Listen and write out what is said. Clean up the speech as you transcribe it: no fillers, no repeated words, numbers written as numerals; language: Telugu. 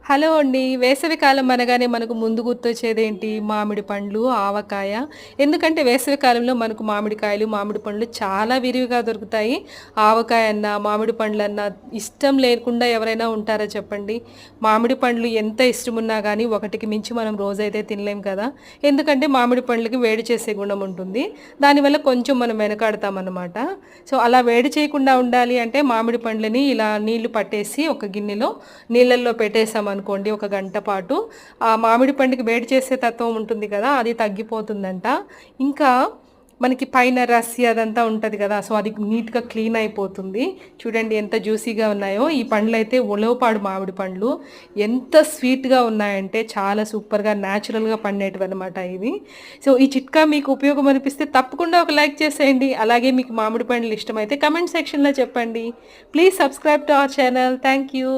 హలో అండి. వేసవికాలం అనగానే మనకు ముందు గుర్తొచ్చేదేంటి? మామిడి పండ్లు, ఆవకాయ. ఎందుకంటే వేసవి కాలంలో మనకు మామిడికాయలు, మామిడి పండ్లు చాలా విరివిగా దొరుకుతాయి. ఆవకాయ అన్నా, మామిడి పండ్లన్నా ఇష్టం లేకుండా ఎవరైనా ఉంటారా చెప్పండి? మామిడి పండ్లు ఎంత ఇష్టమున్నా గానీ ఒకటికి మించి మనం రోజైతే తినలేం కదా! ఎందుకంటే మామిడి పండ్లకి వేడి చేసే గుణం ఉంటుంది. దానివల్ల కొంచెం మనం వెనకాడతామనమాట. సో, అలా వేడి చేయకుండా ఉండాలి అంటే మామిడి పండ్లని ఇలా నీళ్లు పట్టేసి ఒక గిన్నెలో నీళ్ళల్లో పెట్టేసామనుకోండి ఒక గంట పాటు, ఆ మామిడి పండుకి వేడి చేసే తత్వం ఉంటుంది కదా! అది తగ్గిపోతుందంట. ఇంకా మనకి పైన రస్సి అదంతా ఉంటది కదా! సో, అది నీట్‌గా క్లీన్ అయిపోతుంది. చూడండి ఎంత జ్యూసీగా ఉన్నాయో. ఈ పండ్లయితే ఉలవపాడు మామిడి పండ్లు. ఎంత స్వీట్‌గా ఉన్నాయంటే చాలా సూపర్‌గా న్యాచురల్‌గా పండేటివన్నమాట ఇవి. సో, ఈ చిట్కా మీకు ఉపయోగం అనిపిస్తే తప్పకుండా ఒక లైక్ చేసేయండి. అలాగే మీకు మామిడి పండ్లు ఇష్టమైతే కామెంట్ సెక్షన్‌లో చెప్పండి. Please subscribe to our channel. Thank you.